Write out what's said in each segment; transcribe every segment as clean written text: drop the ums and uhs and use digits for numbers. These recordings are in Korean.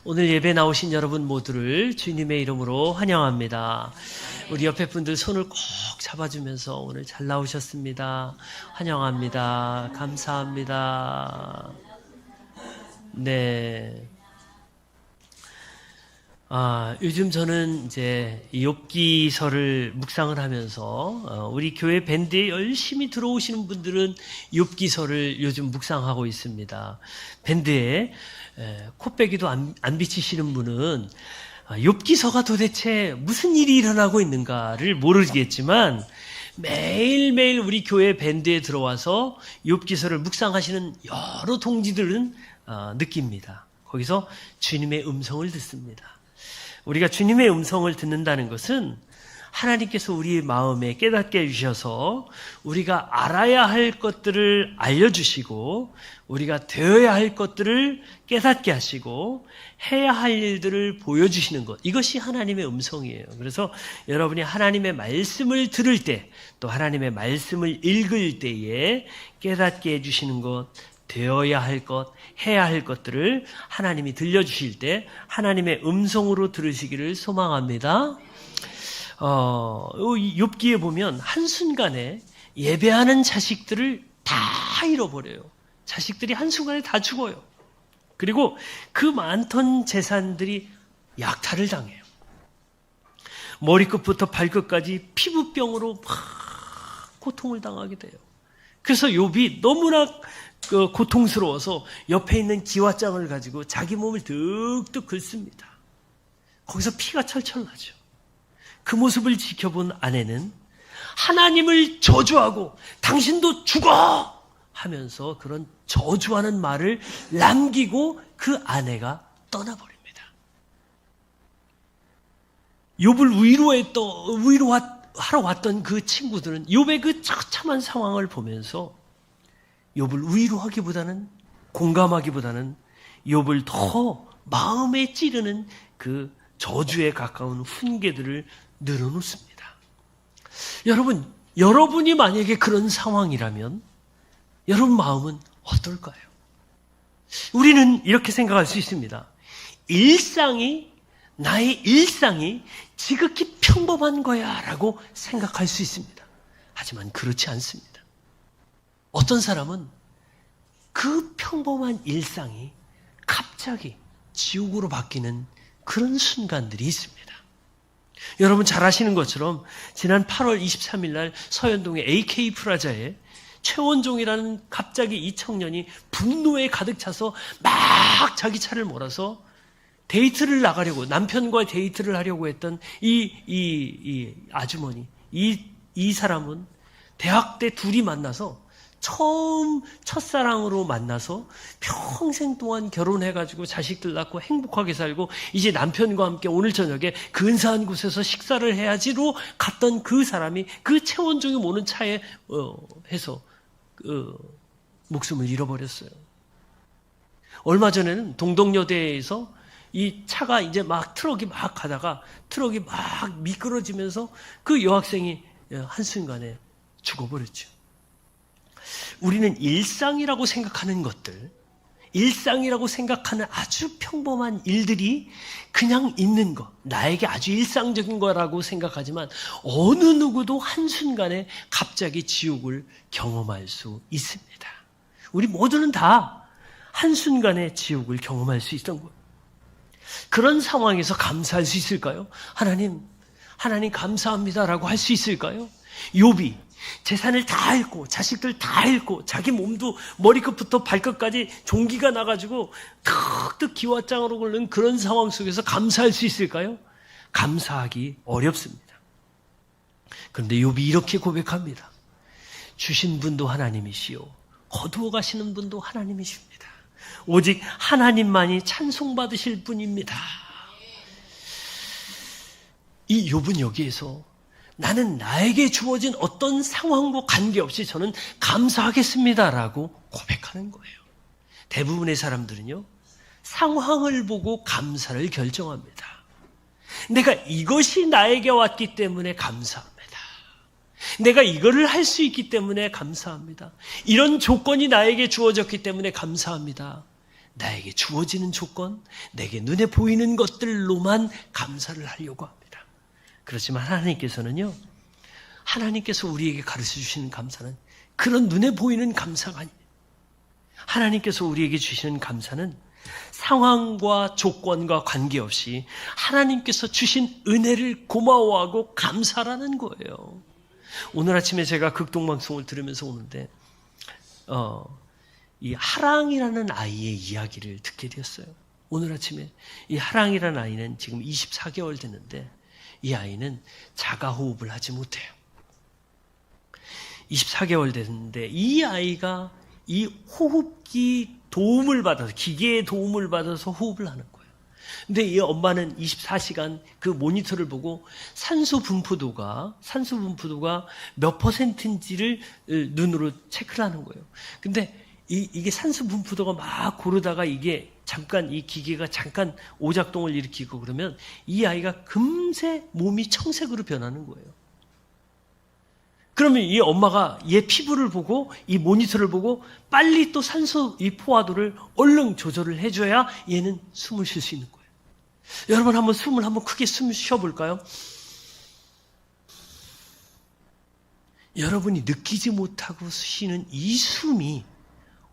오늘 예배 나오신 여러분 모두를 주님의 이름으로 환영합니다. 우리 옆에 분들 손을 꼭 잡아주면서 오늘 잘 나오셨습니다. 환영합니다. 감사합니다. 네. 요즘 저는 이제 욥기서를 묵상을 하면서 우리 교회 밴드에 열심히 들어오시는 분들은 욥기서를 요즘 묵상하고 있습니다. 밴드에 코빼기도 안 비치시는 분은 욥기서가 도대체 무슨 일이 일어나고 있는가를 모르겠지만 매일매일 우리 교회 밴드에 들어와서 욥기서를 묵상하시는 여러 동지들은 느낍니다. 거기서 주님의 음성을 듣습니다. 우리가 주님의 음성을 듣는다는 것은 하나님께서 우리의 마음에 깨닫게 해주셔서 우리가 알아야 할 것들을 알려주시고 우리가 되어야 할 것들을 깨닫게 하시고 해야 할 일들을 보여주시는 것, 이것이 하나님의 음성이에요. 그래서 여러분이 하나님의 말씀을 들을 때 또 하나님의 말씀을 읽을 때에 깨닫게 해주시는 것, 되어야 할 것, 해야 할 것들을 하나님이 들려주실 때 하나님의 음성으로 들으시기를 소망합니다. 욥기에 보면 한순간에 예배하는 자식들을 다 잃어버려요. 자식들이 한순간에 다 죽어요. 그리고 그 많던 재산들이 약탈을 당해요. 머리끝부터 발끝까지 피부병으로 막 고통을 당하게 돼요. 그래서 욥이 너무나 고통스러워서 옆에 있는 기와장을 가지고 자기 몸을 득득 긁습니다. 거기서 피가 철철 나죠. 그 모습을 지켜본 아내는 하나님을 저주하고 당신도 죽어! 하면서 그런 저주하는 말을 남기고 그 아내가 떠나버립니다. 욥을 위로하러 왔던 그 친구들은 욥의 그 처참한 상황을 보면서 욥을 위로하기보다는 공감하기보다는 욥을 더 마음에 찌르는 그 저주에 가까운 훈계들을 늘어놓습니다. 여러분이 만약에 그런 상황이라면 여러분 마음은 어떨까요? 우리는 이렇게 생각할 수 있습니다. 나의 일상이 지극히 평범한 거야 라고 생각할 수 있습니다. 하지만 그렇지 않습니다. 어떤 사람은 그 평범한 일상이 갑자기 지옥으로 바뀌는 그런 순간들이 있습니다. 여러분 잘 아시는 것처럼 지난 8월 23일 날 서현동의 AK 프라자에 최원종이라는 갑자기 이 청년이 분노에 가득 차서 막 자기 차를 몰아서 데이트를 나가려고, 남편과 데이트를 하려고 했던 이 아주머니, 이 사람은 대학 때 둘이 만나서 처음 첫사랑으로 만나서 평생 동안 결혼해가지고 자식들 낳고 행복하게 살고 이제 남편과 함께 오늘 저녁에 근사한 곳에서 식사를 해야지로 갔던 그 사람이 그 최원종이 모는 차에 해서 목숨을 잃어버렸어요. 얼마 전에는 동덕여대에서 이 차가 이제 트럭이 막 가다가 트럭이 막 미끄러지면서 그 여학생이 한순간에 죽어버렸죠. 우리는 일상이라고 생각하는 것들, 일상이라고 생각하는 아주 평범한 일들이 그냥 있는 것, 나에게 아주 일상적인 거라고 생각하지만 어느 누구도 한순간에 갑자기 지옥을 경험할 수 있습니다. 우리 모두는 다 한순간에 지옥을 경험할 수 있던 거예요. 그런 상황에서 감사할 수 있을까요? 하나님 감사합니다라고 할 수 있을까요? 욥이 재산을 다 잃고 자식들 다 잃고 자기 몸도 머리끝부터 발끝까지 종기가 나가지고 턱턱 기와장으로 긁는 그런 상황 속에서 감사할 수 있을까요? 감사하기 어렵습니다. 그런데 욥이 이렇게 고백합니다. 주신 분도 하나님이시요 거두어 가시는 분도 하나님이십니다. 오직 하나님만이 찬송받으실 분입니다. 이 욥은 여기에서 나는 나에게 주어진 어떤 상황과 관계없이 저는 감사하겠습니다라고 고백하는 거예요. 대부분의 사람들은요, 상황을 보고 감사를 결정합니다. 내가 이것이 나에게 왔기 때문에 감사합니다. 내가 이거를 할 수 있기 때문에 감사합니다. 이런 조건이 나에게 주어졌기 때문에 감사합니다. 나에게 주어지는 조건, 내게 눈에 보이는 것들로만 감사를 하려고 합니다. 그렇지만 하나님께서는요, 하나님께서 우리에게 가르쳐 주시는 감사는 그런 눈에 보이는 감사가 아닙니다. 하나님께서 우리에게 주시는 감사는 상황과 조건과 관계없이 하나님께서 주신 은혜를 고마워하고 감사라는 거예요. 오늘 아침에 제가 극동방송을 들으면서 오는데 이 하랑이라는 아이의 이야기를 듣게 되었어요. 오늘 아침에 이 하랑이라는 아이는 지금 24개월 됐는데 이 아이는 자가호흡을 하지 못해요. 24개월 됐는데 이 아이가 이 호흡기 도움을 받아서, 기계의 도움을 받아서 호흡을 하는 거예요. 근데 이 엄마는 24시간 그 모니터를 보고 산소 분포도가 몇 %인지를 눈으로 체크를 하는 거예요. 근데 이게 산소 분포도가 막 고르다가 이게 잠깐 이 기계가 잠깐 오작동을 일으키고 그러면 이 아이가 금세 몸이 청색으로 변하는 거예요. 그러면 이 엄마가 얘 피부를 보고 이 모니터를 보고 빨리 또 산소 이 포화도를 얼른 조절을 해줘야 얘는 숨을 쉴 수 있는 거예요. 여러분 한번 크게 숨 쉬어볼까요? 여러분이 느끼지 못하고 쉬는 이 숨이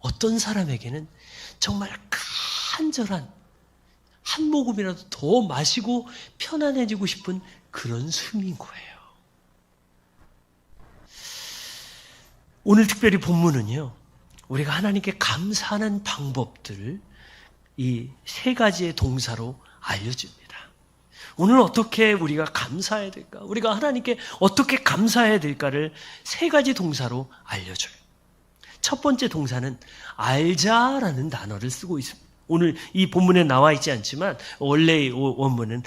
어떤 사람에게는 정말 간절한 한 모금이라도 더 마시고 편안해지고 싶은 그런 숨인 거예요. 오늘 특별히 본문은요, 우리가 하나님께 감사하는 방법들을 이 세 가지의 동사로 알려줍니다. 오늘 어떻게 우리가 감사해야 될까? 우리가 하나님께 어떻게 감사해야 될까를 세 가지 동사로 알려줘요. 첫 번째 동사는 알자라는 단어를 쓰고 있습니다. 오늘 이 본문에 나와 있지 않지만 원래의 원문은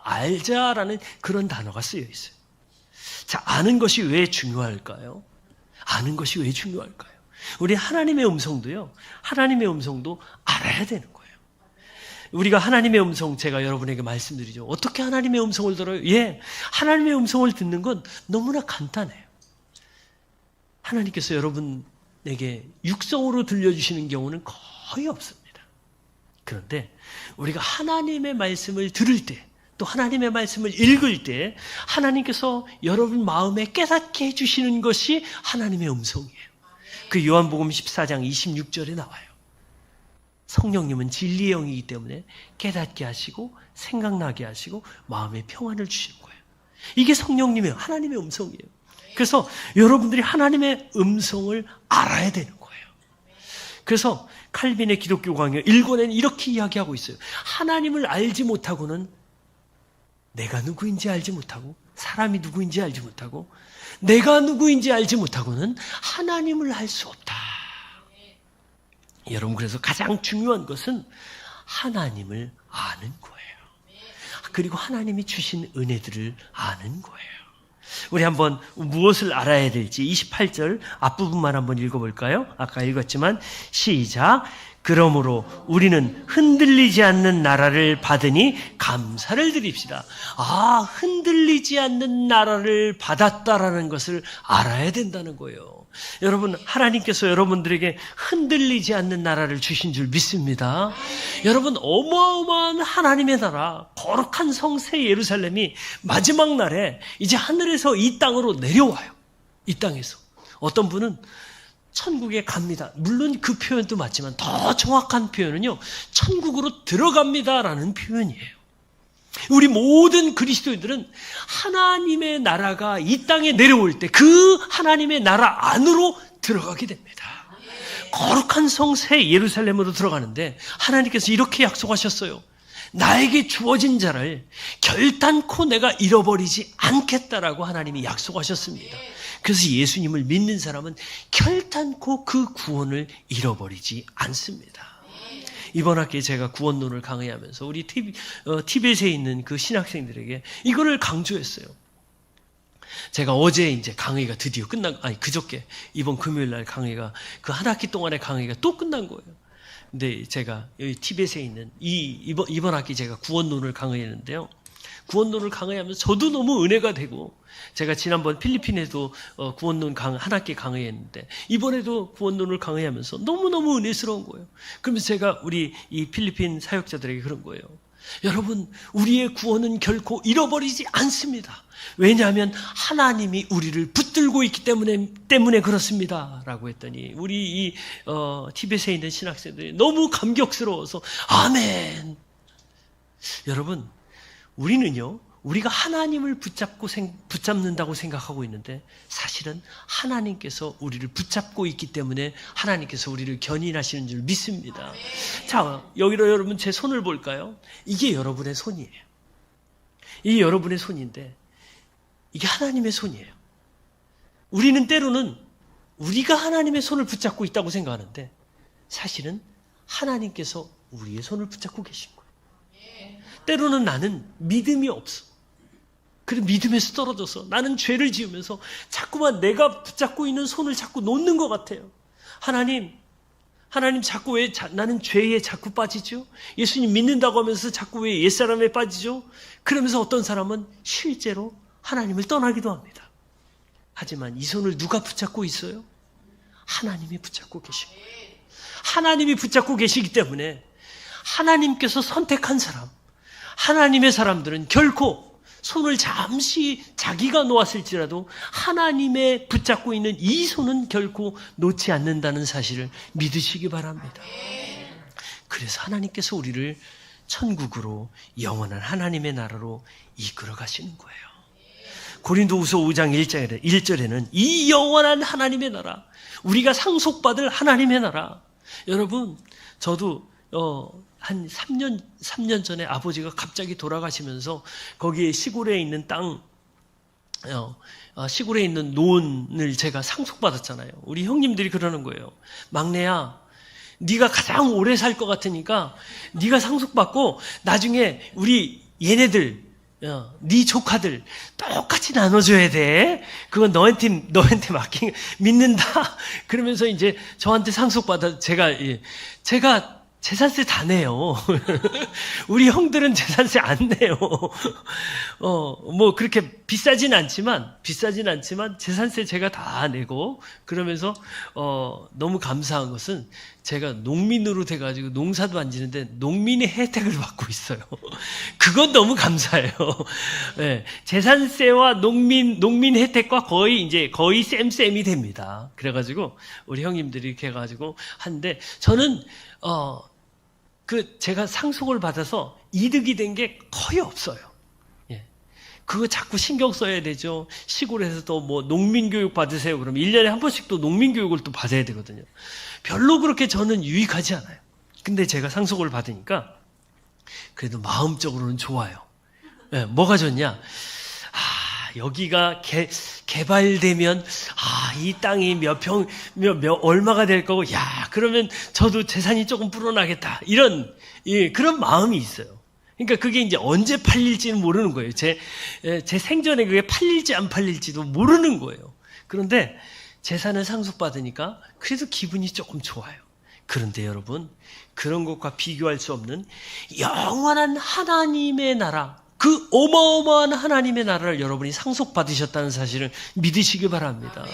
알자라는 그런 단어가 쓰여 있어요. 자, 아는 것이 왜 중요할까요? 아는 것이 왜 중요할까요? 우리 하나님의 음성도요, 하나님의 음성도 알아야 되는 거예요. 우리가 하나님의 음성, 제가 여러분에게 말씀드리죠. 어떻게 하나님의 음성을 들어요? 예, 하나님의 음성을 듣는 건 너무나 간단해요. 하나님께서 여러분에게 육성으로 들려주시는 경우는 거의 없습니다. 그런데 우리가 하나님의 말씀을 들을 때, 또 하나님의 말씀을 읽을 때 하나님께서 여러분 마음에 깨닫게 해주시는 것이 하나님의 음성이에요. 그 요한복음 14장 26절에 나와요. 성령님은 진리의 영이기 때문에 깨닫게 하시고 생각나게 하시고 마음에 평안을 주시는 거예요. 이게 성령님이에요. 하나님의 음성이에요. 그래서 여러분들이 하나님의 음성을 알아야 되는 거예요. 그래서 칼빈의 기독교 강요 1권에는 이렇게 이야기하고 있어요. 하나님을 알지 못하고는 내가 누구인지 알지 못하고 사람이 누구인지 알지 못하고 내가 누구인지 알지 못하고는 하나님을 알 수 없다. 여러분, 그래서 가장 중요한 것은 하나님을 아는 거예요. 그리고 하나님이 주신 은혜들을 아는 거예요. 우리 한번 무엇을 알아야 될지 28절 앞부분만 한번 읽어볼까요? 아까 읽었지만 시작. 그러므로 우리는 흔들리지 않는 나라를 받으니 감사를 드립시다. 아, 흔들리지 않는 나라를 받았다라는 것을 알아야 된다는 거예요. 여러분, 하나님께서 여러분들에게 흔들리지 않는 나라를 주신 줄 믿습니다. 여러분, 어마어마한 하나님의 나라, 거룩한 성 새 예루살렘이 마지막 날에 이제 하늘에서 이 땅으로 내려와요. 이 땅에서. 어떤 분은 천국에 갑니다. 물론 그 표현도 맞지만 더 정확한 표현은요, 천국으로 들어갑니다라는 표현이에요. 우리 모든 그리스도인들은 하나님의 나라가 이 땅에 내려올 때 그 하나님의 나라 안으로 들어가게 됩니다. 거룩한 성 새 예루살렘으로 들어가는데 하나님께서 이렇게 약속하셨어요. 나에게 주어진 자를 결단코 내가 잃어버리지 않겠다라고 하나님이 약속하셨습니다. 그래서 예수님을 믿는 사람은 결단코 그 구원을 잃어버리지 않습니다. 이번 학기에 제가 구원론을 강의하면서 우리 티벳에 있는 그 신학생들에게 이거를 강조했어요. 제가 어제 이제 강의가 드디어 그저께 이번 금요일 날 강의가 그 한 학기 동안의 강의가 또 끝난 거예요. 근데 제가 여기 티벳에 있는 이번 학기 제가 구원론을 강의했는데요. 구원론을 강의하면서 저도 너무 은혜가 되고, 제가 지난번 필리핀에도 구원론 한 학기 강의했는데 이번에도 구원론을 강의하면서 너무너무 은혜스러운 거예요. 그러면서 제가 우리 이 필리핀 사역자들에게 그런 거예요. 여러분, 우리의 구원은 결코 잃어버리지 않습니다. 왜냐하면 하나님이 우리를 붙들고 있기 때문에 그렇습니다. 라고 했더니 우리 이 티벳에 있는 신학생들이 너무 감격스러워서 아멘. 여러분, 우리는요, 우리가 하나님을 붙잡는다고 생각하고 있는데 사실은 하나님께서 우리를 붙잡고 있기 때문에 하나님께서 우리를 견인하시는 줄 믿습니다. 자, 여기로 여러분 제 손을 볼까요? 이게 여러분의 손이에요. 이게 여러분의 손인데 이게 하나님의 손이에요. 우리는 때로는 우리가 하나님의 손을 붙잡고 있다고 생각하는데 사실은 하나님께서 우리의 손을 붙잡고 계신 거예요. 때로는 나는 믿음이 없어. 그래서 믿음에서 떨어져서 나는 죄를 지으면서 자꾸만 내가 붙잡고 있는 손을 자꾸 놓는 것 같아요. 하나님 자꾸 왜 나는 죄에 자꾸 빠지죠? 예수님 믿는다고 하면서 자꾸 왜 옛사람에 빠지죠? 그러면서 어떤 사람은 실제로 하나님을 떠나기도 합니다. 하지만 이 손을 누가 붙잡고 있어요? 하나님이 붙잡고 계십니다. 하나님이 붙잡고 계시기 때문에 하나님께서 선택한 사람, 하나님의 사람들은 결코 손을 잠시 자기가 놓았을지라도 하나님의 붙잡고 있는 이 손은 결코 놓지 않는다는 사실을 믿으시기 바랍니다. 그래서 하나님께서 우리를 천국으로 영원한 하나님의 나라로 이끌어 가시는 거예요. 고린도후서 5장 1절에는 이 영원한 하나님의 나라, 우리가 상속받을 하나님의 나라. 여러분, 저도 한 3년 전에 아버지가 갑자기 돌아가시면서 거기에 시골에 있는 시골에 있는 노원을 제가 상속받았잖아요. 우리 형님들이 그러는 거예요. 막내야, 네가 가장 오래 살 것 같으니까 네가 상속받고 나중에 우리 얘네들, 네 조카들 똑같이 나눠줘야 돼. 그건 너한테 맡긴 믿는다. 그러면서 이제 저한테 상속받아 제가 재산세 다 내요. 우리 형들은 재산세 안 내요. 뭐 그렇게 비싸진 않지만 재산세 제가 다 내고, 그러면서 너무 감사한 것은 제가 농민으로 돼가지고 농사도 안 지는데 농민의 혜택을 받고 있어요. 그건 너무 감사해요. 네, 재산세와 농민 혜택과 거의 쌤이 됩니다. 그래가지고 우리 형님들이 이렇게 해가지고 하는데 저는 제가 상속을 받아서 이득이 된 게 거의 없어요. 예. 그거 자꾸 신경 써야 되죠. 시골에서도 뭐 농민교육 받으세요. 그러면 1년에 한 번씩 또 농민교육을 또 받아야 되거든요. 별로 그렇게 저는 유익하지 않아요. 근데 제가 상속을 받으니까 그래도 마음적으로는 좋아요. 예, 뭐가 좋냐? 여기가 개발되면 이 땅이 얼마가 될 거고, 그러면 저도 재산이 조금 불어나겠다, 이런 그런 마음이 있어요. 그러니까 그게 이제 언제 팔릴지는 모르는 거예요. 제 생전에 그게 팔릴지 안 팔릴지도 모르는 거예요. 그런데 재산을 상속받으니까 그래도 기분이 조금 좋아요. 그런데 여러분, 그런 것과 비교할 수 없는 영원한 하나님의 나라, 그 어마어마한 하나님의 나라를 여러분이 상속받으셨다는 사실을 믿으시기 바랍니다.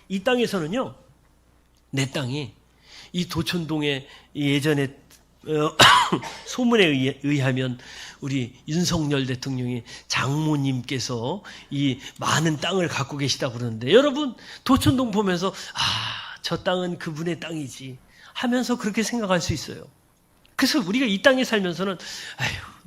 이 땅에서는요, 내 땅이 이 도촌동에 예전에 소문에 의하면 우리 윤석열 대통령이 장모님께서 이 많은 땅을 갖고 계시다고 그러는데, 여러분 도촌동 보면서 저 땅은 그분의 땅이지 하면서 그렇게 생각할 수 있어요. 그래서 우리가 이 땅에 살면서는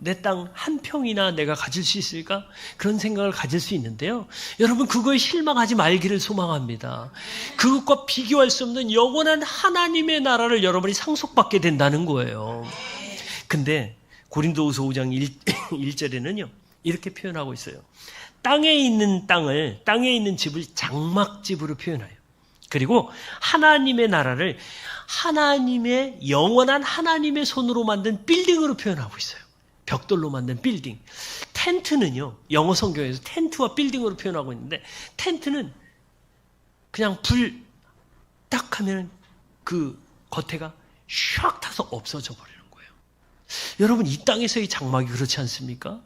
내 땅 한 평이나 내가 가질 수 있을까? 그런 생각을 가질 수 있는데요. 여러분, 그거에 실망하지 말기를 소망합니다. 그것과 비교할 수 없는 영원한 하나님의 나라를 여러분이 상속받게 된다는 거예요. 근데 고린도후서 5장 1절에는요. 이렇게 표현하고 있어요. 땅에 있는 집을 장막집으로 표현해요. 그리고 하나님의 나라를 하나님의 영원한 하나님의 손으로 만든 빌딩으로 표현하고 있어요. 벽돌로 만든 빌딩. 텐트는요, 영어 성경에서 텐트와 빌딩으로 표현하고 있는데, 텐트는 그냥 불 딱 하면 그 겉에가 샥 타서 없어져 버리는 거예요. 여러분, 이 땅에서의 장막이 그렇지 않습니까?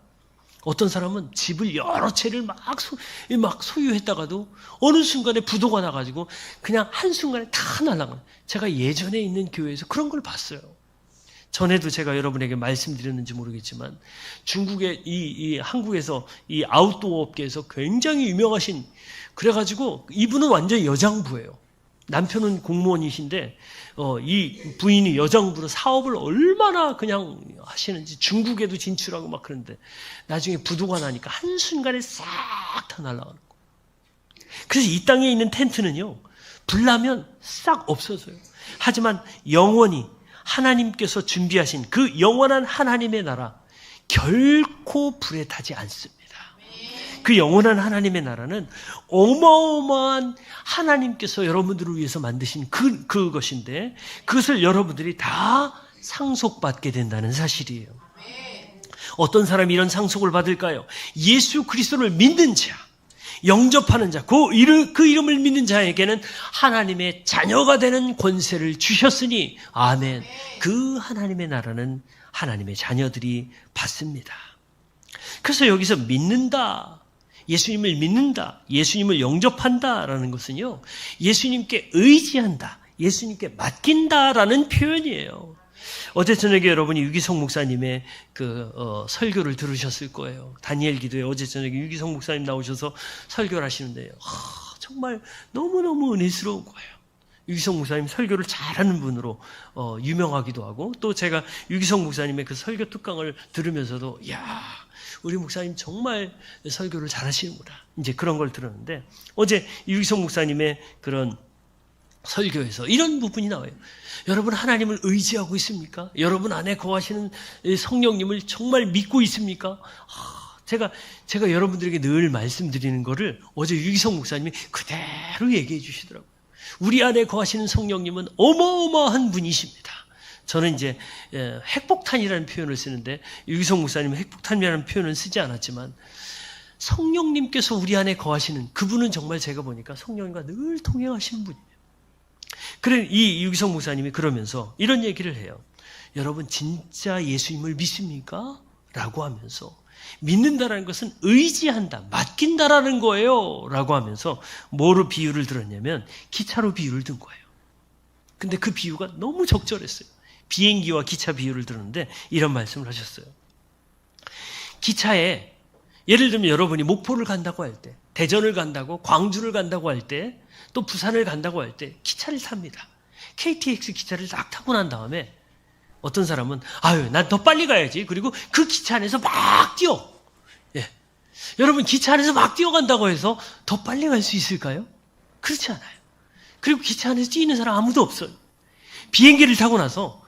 어떤 사람은 집을 여러 채를 막 소유했다가도 어느 순간에 부도가 나가지고 그냥 한순간에 다 날아가요. 제가 예전에 있는 교회에서 그런 걸 봤어요. 전에도 제가 여러분에게 말씀드렸는지 모르겠지만 중국의 한국에서 이 아웃도어 업계에서 굉장히 유명하신, 그래가지고 이분은 완전 여장부예요. 남편은 공무원이신데 이 부인이 여장부로 사업을 얼마나 그냥 하시는지 중국에도 진출하고 막 그런데 나중에 부도가 나니까 한순간에 싹 다 날아가는 거예요. 그래서 이 땅에 있는 텐트는요, 불나면 싹 없어져요. 하지만 영원히 하나님께서 준비하신 그 영원한 하나님의 나라, 결코 불에 타지 않습니다. 그 영원한 하나님의 나라는 어마어마한 하나님께서 여러분들을 위해서 만드신 그것인데, 그것을 여러분들이 다 상속받게 된다는 사실이에요. 어떤 사람이 이런 상속을 받을까요? 예수 그리스도를 믿는 자, 영접하는 자, 그 이름을 믿는 자에게는 하나님의 자녀가 되는 권세를 주셨으니, 아멘. 그 하나님의 나라는 하나님의 자녀들이 받습니다. 그래서 여기서 믿는다, 예수님을 믿는다, 예수님을 영접한다라는 것은요, 예수님께 의지한다, 예수님께 맡긴다라는 표현이에요. 어제 저녁에 여러분이 유기성 목사님의 설교를 들으셨을 거예요. 다니엘 기도에 어제 저녁에 유기성 목사님 나오셔서 설교를 하시는데요, 정말 너무너무 은혜스러운 거예요. 유기성 목사님 설교를 잘하는 분으로 유명하기도 하고, 또 제가 유기성 목사님의 그 설교 특강을 들으면서도 이야, 우리 목사님 정말 설교를 잘하시는구나, 이제 그런 걸 들었는데, 어제 유기성 목사님의 그런 설교에서 이런 부분이 나와요. 여러분, 하나님을 의지하고 있습니까? 여러분 안에 거하시는 성령님을 정말 믿고 있습니까? 제가 여러분들에게 늘 말씀드리는 거를 어제 유기성 목사님이 그대로 얘기해 주시더라고요. 우리 안에 거하시는 성령님은 어마어마한 분이십니다. 저는 이제 핵폭탄이라는 표현을 쓰는데, 유기성 목사님은 핵폭탄이라는 표현을 쓰지 않았지만, 성령님께서 우리 안에 거하시는 그분은 정말 제가 보니까 성령님과 늘 동행하시는 분이에요. 그래, 이 유기성 목사님이 그러면서 이런 얘기를 해요. 여러분, 진짜 예수님을 믿습니까? 라고 하면서, 믿는다라는 것은 의지한다, 맡긴다라는 거예요 라고 하면서 뭐로 비유를 들었냐면 기차로 비유를 든 거예요. 근데 그 비유가 너무 적절했어요. 비행기와 기차 비유를 들었는데 이런 말씀을 하셨어요. 기차에, 예를 들면 여러분이 목포를 간다고 할 때, 대전을 간다고, 광주를 간다고 할 때, 또 부산을 간다고 할 때 기차를 탑니다. KTX 기차를 딱 타고 난 다음에 어떤 사람은 난 더 빨리 가야지. 그리고 그 기차 안에서 막 뛰어. 예. 여러분, 기차 안에서 막 뛰어간다고 해서 더 빨리 갈 수 있을까요? 그렇지 않아요. 그리고 기차 안에서 뛰는 사람 아무도 없어요. 비행기를 타고 나서,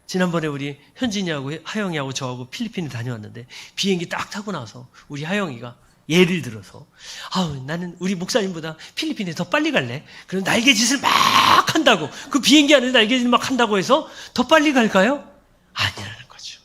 지난번에 우리 현진이하고 하영이하고 저하고 필리핀에 다녀왔는데, 비행기 딱 타고 나서 우리 하영이가 예를 들어서 나는 우리 목사님보다 필리핀에 더 빨리 갈래. 그럼 날개짓을 막 한다고, 그 비행기 안에 날개짓을 막 한다고 해서 더 빨리 갈까요? 아니라는 거죠.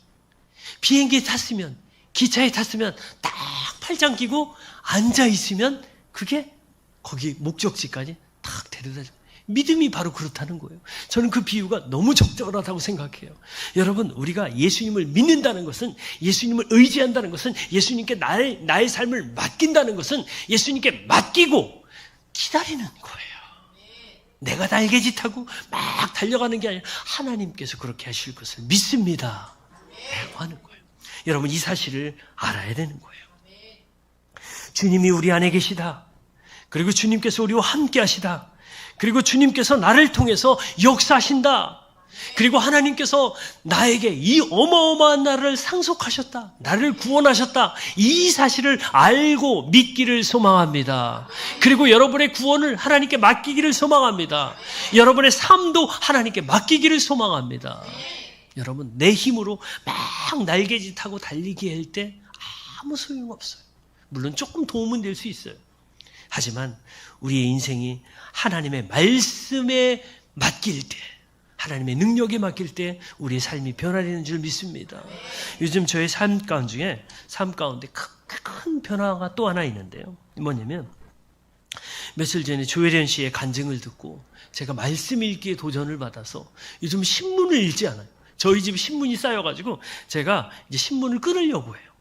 비행기에 탔으면, 기차에 탔으면 딱 팔짱 끼고 앉아 있으면 그게 거기 목적지까지 딱 데려다 줍니다. 믿음이 바로 그렇다는 거예요. 저는 그 비유가 너무 적절하다고 생각해요. 여러분, 우리가 예수님을 믿는다는 것은, 예수님을 의지한다는 것은, 예수님께 나의 삶을 맡긴다는 것은 예수님께 맡기고 기다리는 거예요. 내가 날개짓하고 막 달려가는 게 아니라 하나님께서 그렇게 하실 것을 믿습니다 라고 하는 거예요. 여러분, 이 사실을 알아야 되는 거예요. 주님이 우리 안에 계시다, 그리고 주님께서 우리와 함께 하시다, 그리고 주님께서 나를 통해서 역사하신다, 그리고 하나님께서 나에게 이 어마어마한 나라를 상속하셨다, 나를 구원하셨다, 이 사실을 알고 믿기를 소망합니다. 그리고 여러분의 구원을 하나님께 맡기기를 소망합니다. 여러분의 삶도 하나님께 맡기기를 소망합니다. 여러분, 내 힘으로 막 날개짓하고 달리기 할 때 아무 소용없어요. 물론 조금 도움은 될 수 있어요. 하지만 우리의 인생이 하나님의 말씀에 맡길 때, 하나님의 능력에 맡길 때 우리의 삶이 변화되는 줄 믿습니다. 요즘 저의 삶 가운데 큰 변화가 또 하나 있는데요. 뭐냐면, 며칠 전에 조혜련 씨의 간증을 듣고 제가 말씀 읽기에 도전을 받아서 요즘 신문을 읽지 않아요. 저희 집 신문이 쌓여가지고 제가 이제 신문을 끊으려고 해요.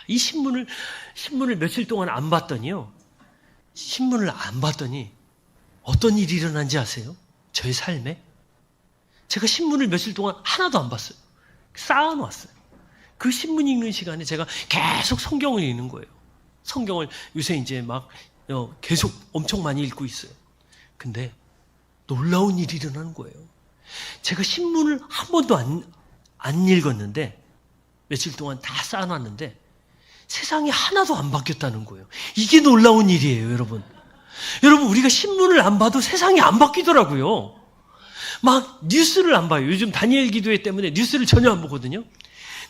이 신문을 며칠 동안 안 봤더니요. 신문을 안 봤더니 어떤 일이 일어난지 아세요? 저의 삶에? 제가 신문을 며칠 동안 하나도 안 봤어요. 쌓아놓았어요. 그 신문 읽는 시간에 제가 계속 성경을 읽는 거예요. 성경을 요새 이제 막 계속 엄청 많이 읽고 있어요. 근데 놀라운 일이 일어나는 거예요. 제가 신문을 한 번도 안 읽었는데 며칠 동안 다 쌓아놨는데 세상이 하나도 안 바뀌었다는 거예요. 이게 놀라운 일이에요, 여러분. 여러분, 우리가 신문을 안 봐도 세상이 안 바뀌더라고요. 막 뉴스를 안 봐요. 요즘 다니엘 기도회 때문에 뉴스를 전혀 안 보거든요.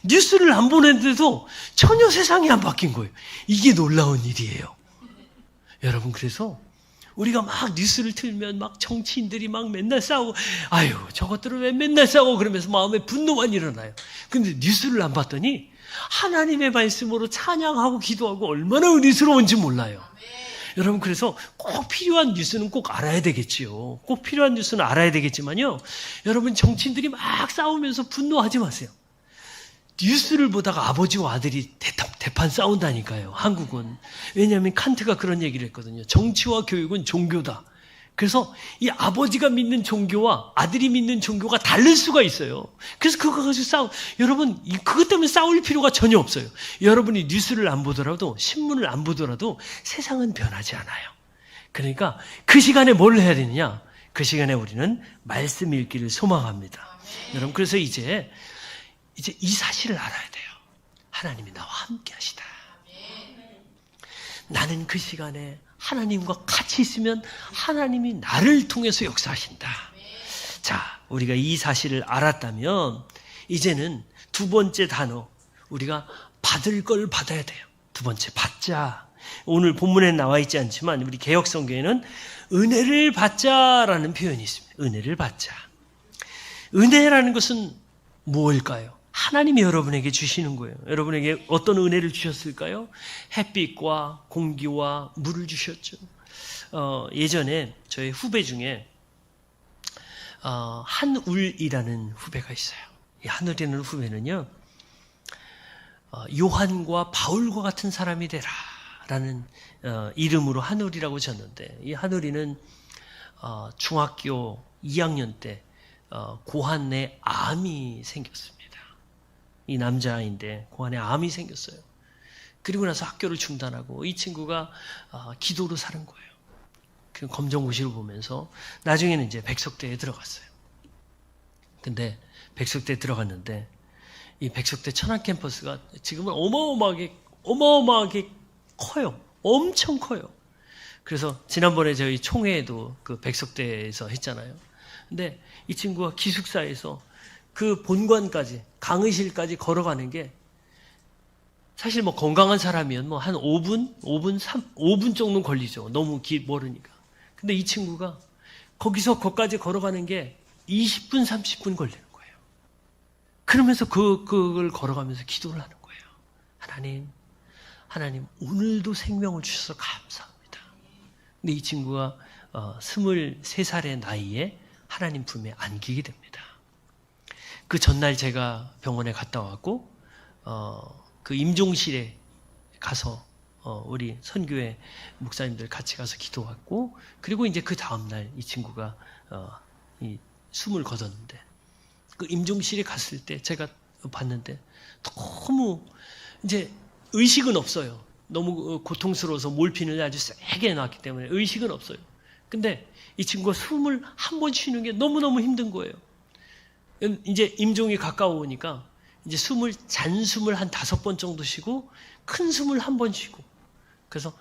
뉴스를 안 보는데도 전혀 세상이 안 바뀐 거예요. 이게 놀라운 일이에요. 여러분, 그래서 우리가 막 뉴스를 틀면 막 정치인들이 막 맨날 싸우고, 아유, 저것들은 왜 맨날 싸우고 그러면서 마음에 분노만 일어나요. 근데 뉴스를 안 봤더니 하나님의 말씀으로 찬양하고 기도하고 얼마나 은혜스러운지 몰라요. 여러분, 그래서 꼭 필요한 뉴스는 꼭 알아야 되겠지요. 꼭 필요한 뉴스는 알아야 되겠지만요. 여러분, 정치인들이 막 싸우면서 분노하지 마세요. 뉴스를 보다가 아버지와 아들이 대판 싸운다니까요, 한국은. 왜냐하면 칸트가 그런 얘기를 했거든요. 정치와 교육은 종교다. 그래서 이 아버지가 믿는 종교와 아들이 믿는 종교가 다를 수가 있어요. 그래서 그거 가지고 여러분, 그것 때문에 싸울 필요가 전혀 없어요. 여러분이 뉴스를 안 보더라도, 신문을 안 보더라도 세상은 변하지 않아요. 그러니까 그 시간에 뭘 해야 되느냐? 그 시간에 우리는 말씀 읽기를 소망합니다. 여러분, 그래서 이제 이 사실을 알아야 돼요. 하나님이 나와 함께 하시다. 나는 그 시간에 하나님과 같이 있으면 하나님이 나를 통해서 역사하신다. 자, 우리가 이 사실을 알았다면 이제는 두 번째 단어, 우리가 받을 걸 받아야 돼요. 두 번째, 받자. 오늘 본문에 나와 있지 않지만 우리 개역성경에는 은혜를 받자라는 표현이 있습니다. 은혜를 받자. 은혜라는 것은 무엇일까요? 하나님이 여러분에게 주시는 거예요. 여러분에게 어떤 은혜를 주셨을까요? 햇빛과 공기와 물을 주셨죠. 예전에 저희 후배 중에 한울이라는 후배가 있어요. 이 한울이라는 후배는요, 요한과 바울과 같은 사람이 되라 라는 이름으로 한울이라고 졌는데, 이 한울이는 중학교 2학년 때 고환에 암이 생겼습니다. 이 남자아이인데 고환에 암이 생겼어요. 그리고 나서 학교를 중단하고 이 친구가 기도로 사는 거예요. 그 검정고시를 보면서 나중에는 이제 백석대에 들어갔어요. 근데 백석대에 들어갔는데 이 백석대 천안 캠퍼스가 지금은 어마어마하게 커요. 엄청 커요. 그래서 지난번에 저희 총회에도 그 백석대에서 했잖아요. 근데 이 친구가 기숙사에서 그 본관까지, 강의실까지 걸어가는 게 사실 뭐 건강한 사람이면 뭐 한 5분 정도는 걸리죠. 너무 멀으니까. 근데 이 친구가 거기까지 걸어가는 게 20분, 30분 걸리는 거예요. 그러면서 그걸 걸어가면서 기도를 하는 거예요. 하나님, 오늘도 생명을 주셔서 감사합니다. 근데 이 친구가 23살의 나이에 하나님 품에 안기게 됩니다. 그 전날 제가 병원에 갔다 왔고, 그 임종실에 가서, 우리 선교회 목사님들 같이 가서 기도했고, 그리고 이제 그 다음날 이 친구가, 이 숨을 거뒀는데, 그 임종실에 갔을 때 제가 봤는데, 너무, 이제 의식은 없어요. 너무 고통스러워서 몰핀을 아주 세게 놨기 때문에 의식은 없어요. 근데 이 친구가 숨을 한 번 쉬는 게 너무너무 힘든 거예요. 이제 임종이 가까워오니까 이제 잔숨을 한 5번 정도 쉬고 큰 숨을 한 번 쉬고, 그래서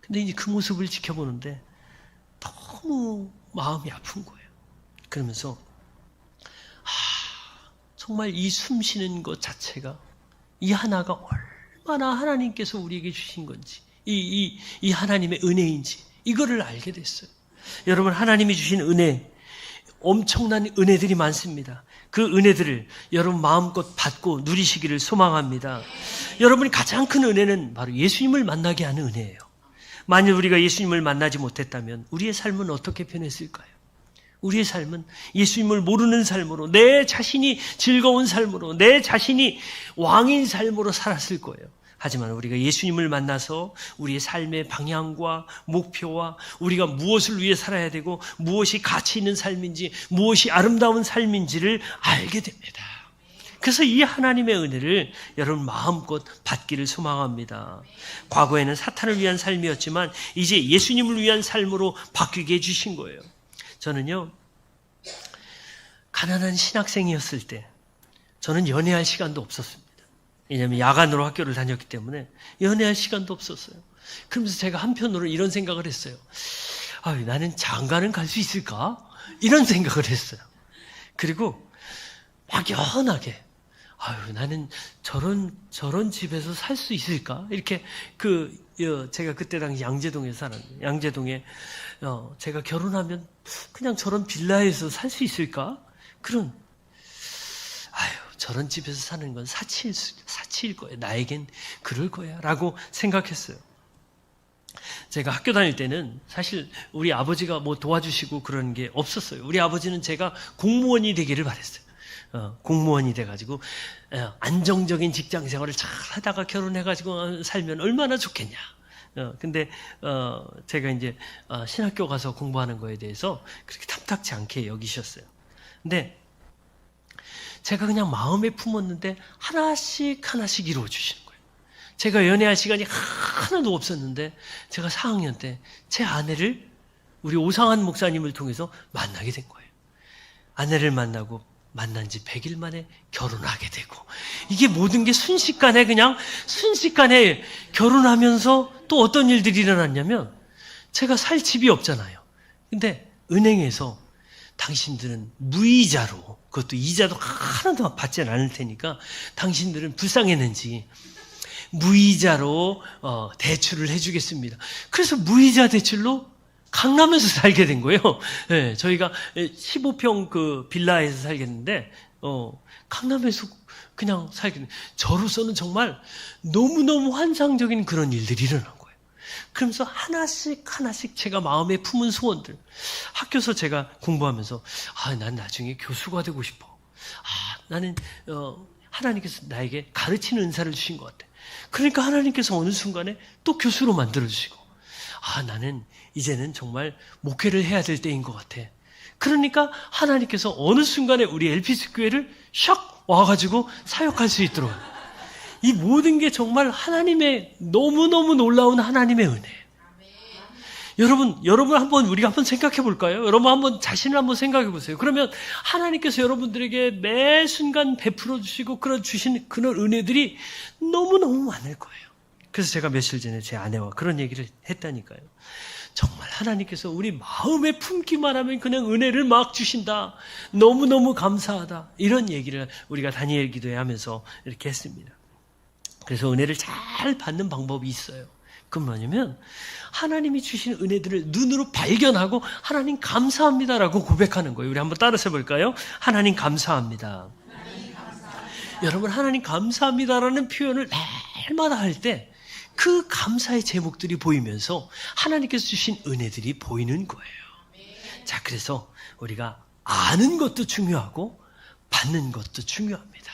근데 이제 그 모습을 지켜보는데 너무 마음이 아픈 거예요. 그러면서 정말 이 숨 쉬는 것 자체가 이 하나가 얼마나 하나님께서 우리에게 주신 건지, 이 하나님의 은혜인지 이거를 알게 됐어요. 여러분, 하나님이 주신 은혜, 엄청난 은혜들이 많습니다. 그 은혜들을 여러분 마음껏 받고 누리시기를 소망합니다. 여러분이 가장 큰 은혜는 바로 예수님을 만나게 하는 은혜예요. 만일 우리가 예수님을 만나지 못했다면 우리의 삶은 어떻게 변했을까요? 우리의 삶은 예수님을 모르는 삶으로, 내 자신이 즐거운 삶으로, 내 자신이 왕인 삶으로 살았을 거예요. 하지만 우리가 예수님을 만나서 우리의 삶의 방향과 목표와 우리가 무엇을 위해 살아야 되고 무엇이 가치 있는 삶인지, 무엇이 아름다운 삶인지를 알게 됩니다. 그래서 이 하나님의 은혜를 여러분 마음껏 받기를 소망합니다. 과거에는 사탄을 위한 삶이었지만 이제 예수님을 위한 삶으로 바뀌게 해주신 거예요. 저는요, 가난한 신학생이었을 때 저는 연애할 시간도 없었습니다. 왜냐하면 야간으로 학교를 다녔기 때문에 연애할 시간도 없었어요. 그러면서 제가 한편으로 이런 생각을 했어요. 나는 장가는 갈 수 있을까? 이런 생각을 했어요. 그리고 막연하게 나는 저런 집에서 살 수 있을까? 이렇게 제가 그때 당시 양재동에 살았는데, 양재동에 제가 결혼하면 그냥 저런 빌라에서 살 수 있을까? 저런 집에서 사는 건 사치일 거야. 나에겐 그럴 거야. 라고 생각했어요. 제가 학교 다닐 때는 사실 우리 아버지가 뭐 도와주시고 그런 게 없었어요. 우리 아버지는 제가 공무원이 되기를 바랬어요. 공무원이 돼가지고 안정적인 직장 생활을 잘 하다가 결혼해가지고 살면 얼마나 좋겠냐. 근데 제가 이제 신학교 가서 공부하는 거에 대해서 그렇게 탐탁치 않게 여기셨어요. 근데 제가 그냥 마음에 품었는데 하나씩 이루어 주시는 거예요. 제가 연애할 시간이 하나도 없었는데 제가 4학년 때 제 아내를 우리 오상한 목사님을 통해서 만나게 된 거예요. 아내를 만난 지 100일 만에 결혼하게 되고, 이게 모든 게 순식간에 결혼하면서 또 어떤 일들이 일어났냐면, 제가 살 집이 없잖아요. 근데 은행에서 당신들은 무이자로, 그것도 이자도 하나도 받지 않을 테니까 당신들은 불쌍했는지 무이자로 대출을 해주겠습니다. 그래서 무이자 대출로 강남에서 살게 된 거예요. 네, 저희가 15평 그 빌라에서 살겠는데 강남에서 그냥 살게 된, 저로서는 정말 너무너무 환상적인 그런 일들이 일어난 거예요. 그러면서 하나씩 제가 마음에 품은 소원들, 학교에서 제가 공부하면서 난 나중에 교수가 되고 싶어. 나는 하나님께서 나에게 가르치는 은사를 주신 것 같아. 그러니까 하나님께서 어느 순간에 또 교수로 만들어주시고, 나는 이제는 정말 목회를 해야 될 때인 것 같아. 그러니까 하나님께서 어느 순간에 우리 LPC 교회를 샥 와가지고 사역할 수 있도록, 이 모든 게 정말 하나님의 너무너무 놀라운 하나님의 은혜예요. 여러분 우리가 한번 생각해 볼까요? 여러분 한번 자신을 한번 생각해 보세요. 그러면 하나님께서 여러분들에게 매 순간 베풀어 주시고 주신 그런 은혜들이 너무너무 많을 거예요. 그래서 제가 며칠 전에 제 아내와 그런 얘기를 했다니까요. 정말 하나님께서 우리 마음에 품기만 하면 그냥 은혜를 막 주신다. 너무너무 감사하다. 이런 얘기를 우리가 다니엘 기도회 하면서 이렇게 했습니다. 그래서 은혜를 잘 받는 방법이 있어요. 그건 뭐냐면 하나님이 주신 은혜들을 눈으로 발견하고 하나님 감사합니다라고 고백하는 거예요. 우리 한번 따라서 해볼까요? 하나님 감사합니다. 여러분, 하나님 감사합니다라는 표현을 날마다 할 때 그 감사의 제목들이 보이면서 하나님께서 주신 은혜들이 보이는 거예요. 자, 그래서 우리가 아는 것도 중요하고 받는 것도 중요합니다.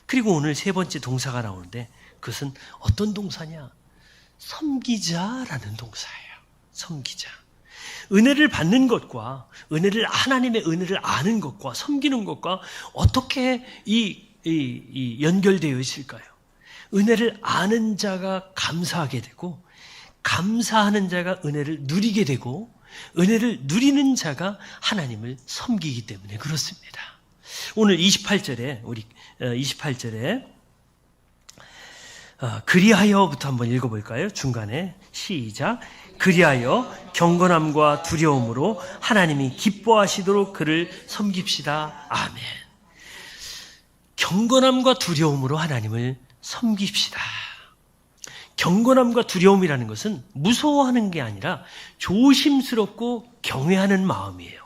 그리고 오늘 세 번째 동사가 나오는데 그것은 어떤 동사냐? 섬기자라는 동사예요. 섬기자. 은혜를 받는 것과 하나님의 은혜를 아는 것과 섬기는 것과 어떻게 연결되어 있을까요? 은혜를 아는 자가 감사하게 되고, 감사하는 자가 은혜를 누리게 되고, 은혜를 누리는 자가 하나님을 섬기기 때문에 그렇습니다. 오늘 28절에 그리하여부터 한번 읽어볼까요? 중간에 시작. 그리하여 경건함과 두려움으로 하나님이 기뻐하시도록 그를 섬깁시다. 아멘. 경건함과 두려움으로 하나님을 섬깁시다. 경건함과 두려움이라는 것은 무서워하는 게 아니라 조심스럽고 경외하는 마음이에요.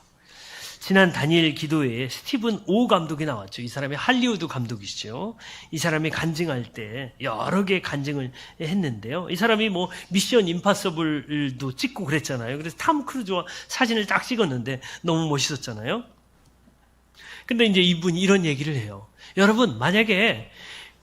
지난 다니엘 기도회에 스티븐 오 감독이 나왔죠. 이 사람이 할리우드 감독이시죠. 이 사람이 간증할 때 여러 개의 간증을 했는데요. 이 사람이 뭐 미션 임파서블도 찍고 그랬잖아요. 그래서 탐 크루즈와 사진을 딱 찍었는데 너무 멋있었잖아요. 근데 이제 이분이 이런 얘기를 해요. 여러분, 만약에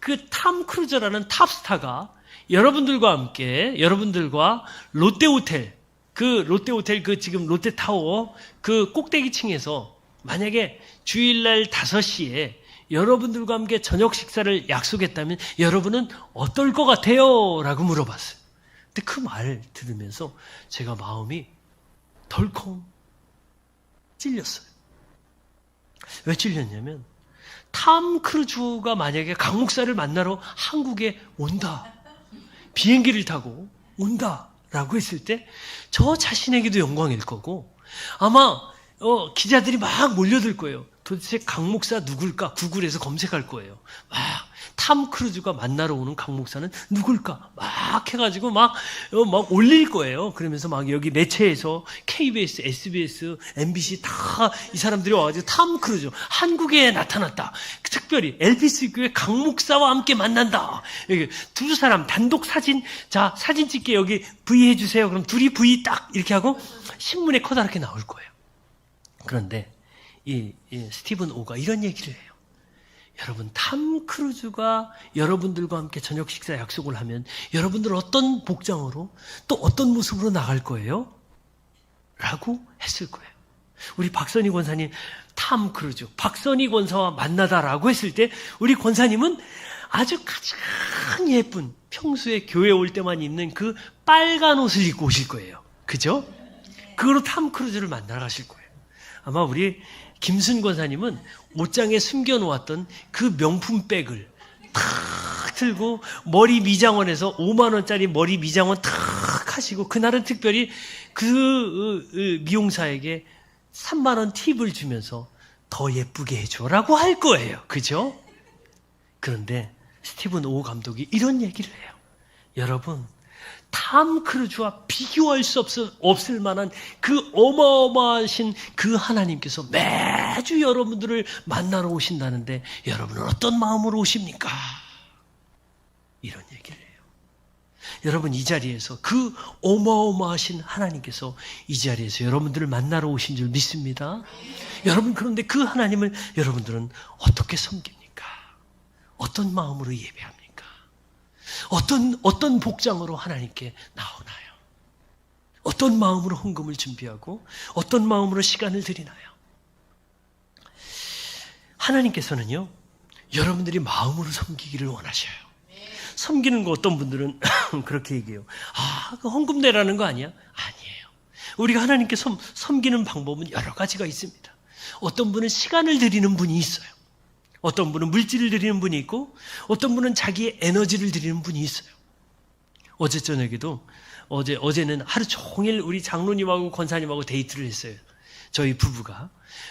그 탐 크루즈라는 탑스타가 여러분들과 함께, 여러분들과 롯데호텔, 그 지금 롯데타워 그 꼭대기층에서 만약에 주일날 5시에 여러분들과 함께 저녁 식사를 약속했다면 여러분은 어떨 것 같아요? 라고 물어봤어요. 근데 그 말 들으면서 제가 마음이 덜컹 찔렸어요. 왜 찔렸냐면 탐 크루즈가 만약에 강 목사를 만나러 한국에 온다. 비행기를 타고 온다라고 했을 때 저 자신에게도 영광일 거고 아마 기자들이 막 몰려들 거예요. 도대체 강 목사 누굴까? 구글에서 검색할 거예요. 탐 크루즈가 만나러 오는 강 목사는 누굴까? 막 해가지고 막 올릴 거예요. 그러면서 막 여기 매체에서 KBS, SBS, MBC 다 이 사람들이 와가지고 탐 크루즈 한국에 나타났다. 특별히 엘피스 교회 강 목사와 함께 만난다. 여기 두 사람 단독 사진, 자 사진 찍게 여기 V 해주세요. 그럼 둘이 V 딱 이렇게 하고 신문에 커다랗게 나올 거예요. 그런데 이 스티븐 오가 이런 얘기를 해요. 여러분, 탐 크루즈가 여러분들과 함께 저녁 식사 약속을 하면 여러분들 어떤 복장으로 또 어떤 모습으로 나갈 거예요? 라고 했을 거예요. 우리 박선희 권사님 탐 크루즈, 박선희 권사와 만나다라고 했을 때 우리 권사님은 아주 가장 예쁜 평소에 교회 올 때만 입는 그 빨간 옷을 입고 오실 거예요. 그죠? 그거로 탐 크루즈를 만나러 가실 거예요. 아마 우리 김순 권사님은 옷장에 숨겨놓았던 그 명품 백을 탁 들고 머리 미장원에서 5만 원짜리 머리 미장원 탁 하시고 그날은 특별히 그 미용사에게 3만 원 팁을 주면서 더 예쁘게 해줘라고 할 거예요. 그죠? 그런데 스티븐 오 감독이 이런 얘기를 해요. 여러분, 탐 크루즈와 비교할 수 없을 만한 그 어마어마하신 그 하나님께서 매주 여러분들을 만나러 오신다는데 여러분은 어떤 마음으로 오십니까? 이런 얘기를 해요. 여러분, 이 자리에서 그 어마어마하신 하나님께서 이 자리에서 여러분들을 만나러 오신 줄 믿습니다. 여러분, 그런데 그 하나님을 여러분들은 어떻게 섬깁니까? 어떤 마음으로 예배합니까? 어떤 복장으로 하나님께 나오나요? 어떤 마음으로 헌금을 준비하고 어떤 마음으로 시간을 드리나요? 하나님께서는요, 여러분들이 마음으로 섬기기를 원하셔요. 섬기는 거 어떤 분들은 그렇게 얘기해요. 그 헌금 내라는 거 아니야? 아니에요. 우리가 하나님께 섬기는 방법은 여러 가지가 있습니다. 어떤 분은 시간을 드리는 분이 있어요. 어떤 분은 물질을 드리는 분이 있고 어떤 분은 자기의 에너지를 드리는 분이 있어요. 어제 저녁에도 어제는 하루 종일 우리 장로님하고 권사님하고 데이트를 했어요. 저희 부부가.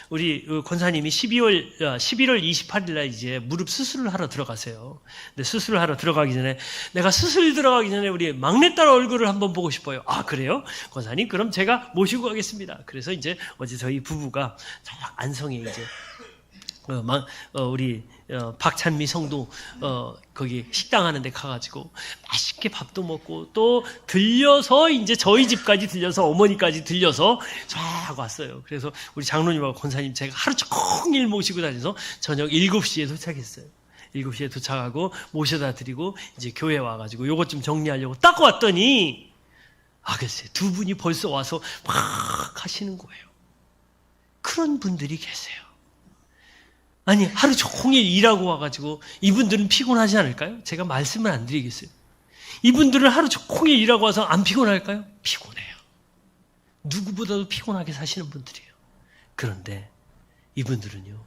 우리 권사님이 11월 28일 날 이제 무릎 수술을 하러 들어가세요. 근데 수술을 하러 들어가기 전에 내가 수술 들어가기 전에 우리 막내딸 얼굴을 한번 보고 싶어요. 그래요? 권사님, 그럼 제가 모시고 가겠습니다. 그래서 이제 어제 저희 부부가 안성에 이제 우리 박찬미 성도 거기 식당 하는 데 가가지고 맛있게 밥도 먹고 또 들려서 이제 저희 집까지 들려서 어머니까지 들려서 쫙 왔어요. 그래서 우리 장로님하고 권사님 제가 하루 종일 모시고 다녀서 저녁 7시에 도착했어요. 7시에 도착하고 모셔다 드리고 이제 교회 와가지고 요것 좀 정리하려고 딱 왔더니 글쎄 두 분이 벌써 와서 막 하시는 거예요. 그런 분들이 계세요. 아니, 하루 종일 일하고 와가지고 이분들은 피곤하지 않을까요? 제가 말씀을 안 드리겠어요. 이분들은 하루 종일 일하고 와서 안 피곤할까요? 피곤해요. 누구보다도 피곤하게 사시는 분들이에요. 그런데 이분들은요,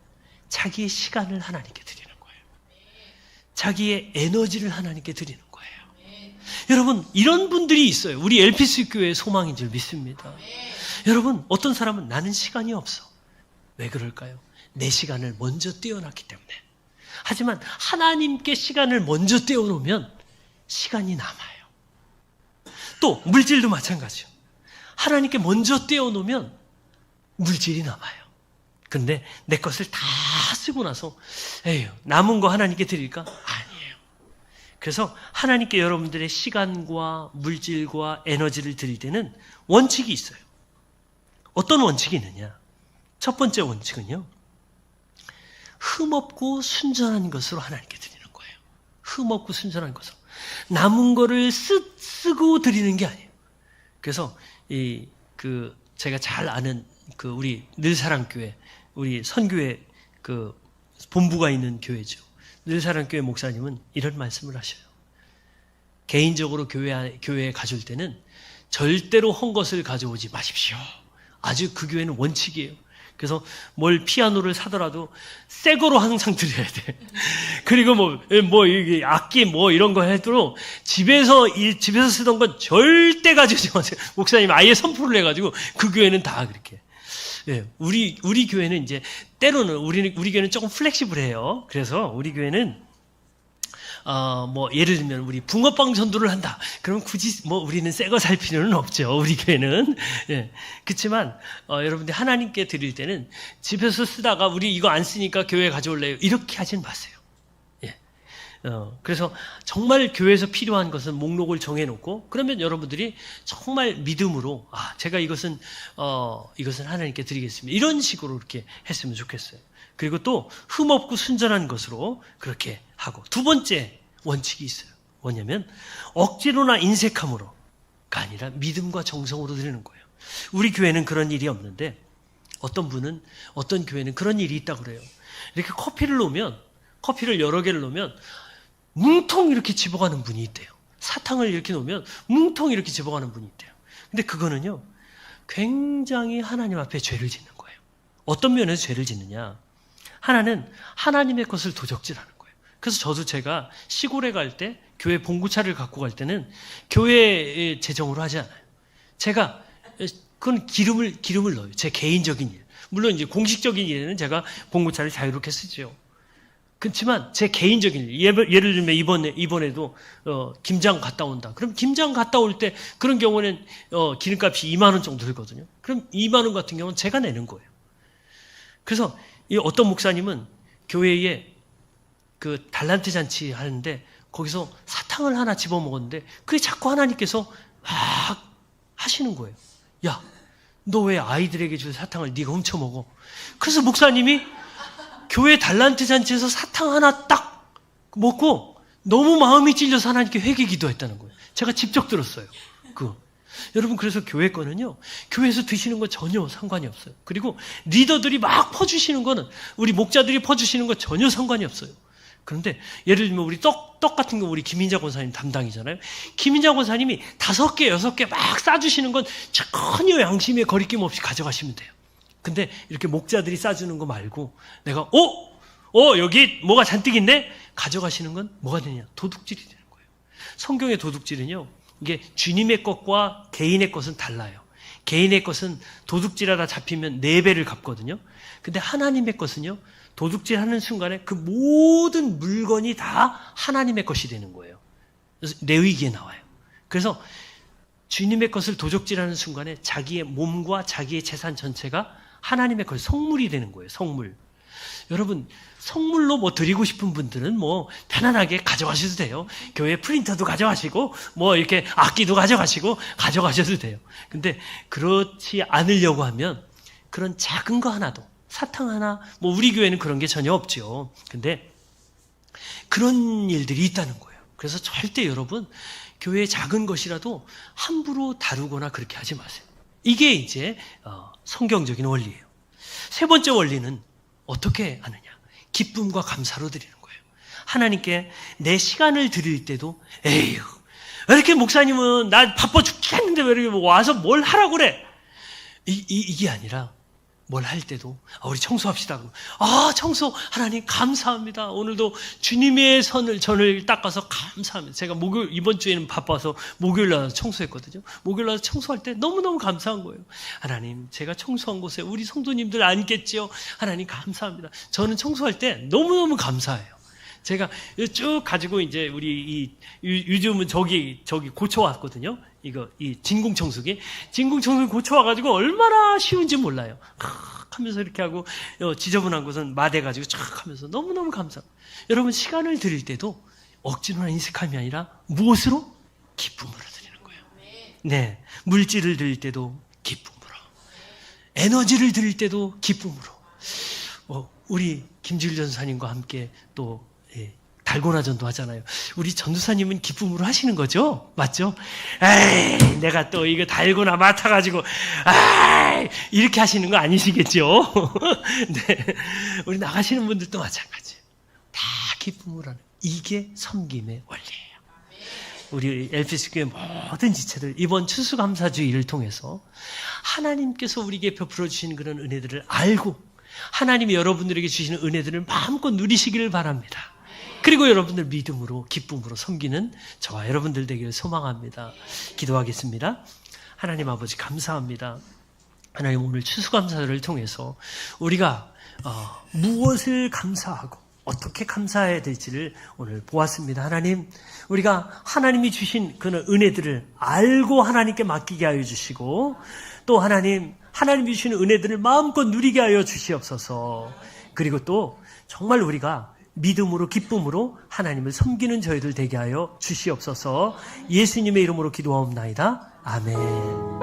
자기의 시간을 하나님께 드리는 거예요. 자기의 에너지를 하나님께 드리는 거예요. 여러분, 이런 분들이 있어요. 우리 엘피스 교회의 소망인 줄 믿습니다. 여러분, 어떤 사람은 나는 시간이 없어. 왜 그럴까요? 내 시간을 먼저 떼어놨기 때문에. 하지만 하나님께 시간을 먼저 떼어놓으면 시간이 남아요. 또 물질도 마찬가지요. 하나님께 먼저 떼어놓으면 물질이 남아요. 그런데 내 것을 다 쓰고 나서 에휴, 남은 거 하나님께 드릴까? 아니에요. 그래서 하나님께 여러분들의 시간과 물질과 에너지를 드릴 때는 원칙이 있어요. 어떤 원칙이 있느냐? 첫 번째 원칙은요, 흠없고 순전한 것으로 하나님께 드리는 거예요. 흠없고 순전한 것으로. 남은 거를 쓰고 드리는 게 아니에요. 그래서 제가 잘 아는 우리 늘사랑교회, 우리 선교회 본부가 있는 교회죠. 늘사랑교회 목사님은 이런 말씀을 하셔요. 개인적으로 교회에 가져올 때는 절대로 헌 것을 가져오지 마십시오. 아주 그 교회는 원칙이에요. 그래서 뭘 피아노를 사더라도 새 거로 항상 드려야 돼. 그리고 이게 악기 이런 거 해도 집에서 쓰던 건 절대 가져오지 마세요. 목사님 아예 선포를 해가지고 그 교회는 다 그렇게. 예, 우리 교회는 이제 때로는 우리 교회는 조금 플렉시블해요. 그래서 우리 교회는 예를 들면 우리 붕어빵 전도를 한다. 그럼 굳이 우리는 새 거 살 필요는 없죠. 우리 교회는. 예. 그렇지만 여러분들 하나님께 드릴 때는 집에서 쓰다가 우리 이거 안 쓰니까 교회에 가져올래요. 이렇게 하진 마세요. 예. 그래서 정말 교회에서 필요한 것은 목록을 정해놓고, 그러면 여러분들이 정말 믿음으로 제가 이것은 하나님께 드리겠습니다. 이런 식으로 이렇게 했으면 좋겠어요. 그리고 또 흠없고 순전한 것으로 그렇게 하고, 두 번째 원칙이 있어요. 뭐냐면 억지로나 인색함으로가 아니라 믿음과 정성으로 드리는 거예요. 우리 교회는 그런 일이 없는데 어떤 교회는 그런 일이 있다고 그래요. 이렇게 커피를 여러 개를 놓으면 뭉텅 이렇게 집어가는 분이 있대요. 사탕을 이렇게 놓으면 뭉텅 이렇게 집어가는 분이 있대요. 근데 그거는요, 굉장히 하나님 앞에 죄를 짓는 거예요. 어떤 면에서 죄를 짓느냐? 하나는 하나님의 것을 도적질하는 거예요. 그래서 제가 시골에 갈 때, 교회 봉구차를 갖고 갈 때는 교회 재정으로 하지 않아요. 그건 기름을 넣어요. 제 개인적인 일. 물론 이제 공식적인 일에는 제가 봉구차를 자유롭게 쓰죠. 그렇지만 제 개인적인 일, 예를 들면 이번에도 김장 갔다 온다. 그럼 김장 갔다 올 때 그런 경우는 기름값이 2만 원 정도 들거든요. 그럼 2만 원 같은 경우는 제가 내는 거예요. 그래서 어떤 목사님은 교회에 달란트 잔치 하는데 거기서 사탕을 하나 집어먹었는데 그게 자꾸 하나님께서 막 하시는 거예요. 야, 너 왜 아이들에게 줄 사탕을 네가 훔쳐먹어? 그래서 목사님이 교회 달란트 잔치에서 사탕 하나 딱 먹고 너무 마음이 찔려서 하나님께 회개 기도했다는 거예요. 제가 직접 들었어요. 여러분, 그래서 교회 거는요, 교회에서 드시는 거 전혀 상관이 없어요. 그리고 리더들이 막 퍼주시는 거는, 우리 목자들이 퍼주시는 거 전혀 상관이 없어요. 그런데 예를 들면 우리 떡 같은 거 우리 김인자 권사님 담당이잖아요. 김인자 권사님이 5개, 6개 막 싸주시는 건 전혀 양심에 거리낌 없이 가져가시면 돼요. 근데 이렇게 목자들이 싸주는 거 말고 내가 여기 뭐가 잔뜩 있네? 가져가시는 건 뭐가 되냐? 도둑질이 되는 거예요. 성경의 도둑질은요, 이게 주님의 것과 개인의 것은 달라요. 개인의 것은 도둑질하다 잡히면 4배를 갚거든요. 근데 하나님의 것은요, 도둑질하는 순간에 그 모든 물건이 다 하나님의 것이 되는 거예요. 그래서 레위기에 나와요. 그래서 주님의 것을 도둑질하는 순간에 자기의 몸과 자기의 재산 전체가 하나님의 것, 성물이 되는 거예요. 성물. 여러분, 성물로 드리고 싶은 분들은 편안하게 가져가셔도 돼요. 교회 프린터도 가져가시고 이렇게 악기도 가져가셔도 돼요. 근데 그렇지 않으려고 하면 그런 작은 거 하나도, 사탕 하나, 우리 교회는 그런 게 전혀 없죠. 근데 그런 일들이 있다는 거예요. 그래서 절대 여러분, 교회의 작은 것이라도 함부로 다루거나 그렇게 하지 마세요. 이게 이제 성경적인 원리예요. 세 번째 원리는 어떻게 하느냐? 기쁨과 감사로 드리는 거예요. 하나님께 내 시간을 드릴 때도 에휴, 왜 이렇게 목사님은 나 바빠 죽겠는데 왜 이렇게 와서 뭘 하라고 그래? 이게 아니라 뭘 할 때도 우리 청소합시다. 청소 하나님 감사합니다. 오늘도 주님의 전을 닦아서 감사합니다. 제가 이번 주에는 바빠서 목요일 날 청소했거든요. 목요일 날 청소할 때 너무너무 감사한 거예요. 하나님, 제가 청소한 곳에 우리 성도님들 앉겠지요. 하나님 감사합니다. 저는 청소할 때 너무너무 감사해요. 제가 쭉 가지고 이제 우리 요즘은 저기 고쳐왔거든요. 이 진공청소기 고쳐와가지고 얼마나 쉬운지 몰라요. 하면서 이렇게 하고 지저분한 곳은 마대가지고 쫙 하면서 너무너무 감사합니다. 여러분 시간을 드릴 때도 억지로나 인색함이 아니라 무엇으로? 기쁨으로 드리는 거예요. 네, 물질을 드릴 때도 기쁨으로, 에너지를 드릴 때도 기쁨으로. 우리 김지일 전사님과 함께 또 달고나전도 하잖아요. 우리 전도사님은 기쁨으로 하시는 거죠? 맞죠? 에이, 내가 또 이거 달고나 맡아가지고 이렇게 하시는 거 아니시겠죠? 네, 우리 나가시는 분들도 마찬가지예요. 다 기쁨으로 하는, 이게 섬김의 원리예요. 우리 LPS교회 모든 지체들 이번 추수감사주의를 통해서 하나님께서 우리에게 베풀어 주신 그런 은혜들을 알고 하나님이 여러분들에게 주시는 은혜들을 마음껏 누리시기를 바랍니다. 그리고 여러분들 믿음으로 기쁨으로 섬기는 저와 여러분들 되기를 소망합니다. 기도하겠습니다. 하나님 아버지 감사합니다. 하나님 오늘 추수감사를 통해서 우리가 무엇을 감사하고 어떻게 감사해야 될지를 오늘 보았습니다. 하나님, 우리가 하나님이 주신 그런 은혜들을 알고 하나님께 맡기게 하여 주시고 또 하나님이 주시는 은혜들을 마음껏 누리게 하여 주시옵소서. 그리고 또 정말 우리가 믿음으로 기쁨으로 하나님을 섬기는 저희들 되게 하여 주시옵소서. 예수님의 이름으로 기도하옵나이다. 아멘.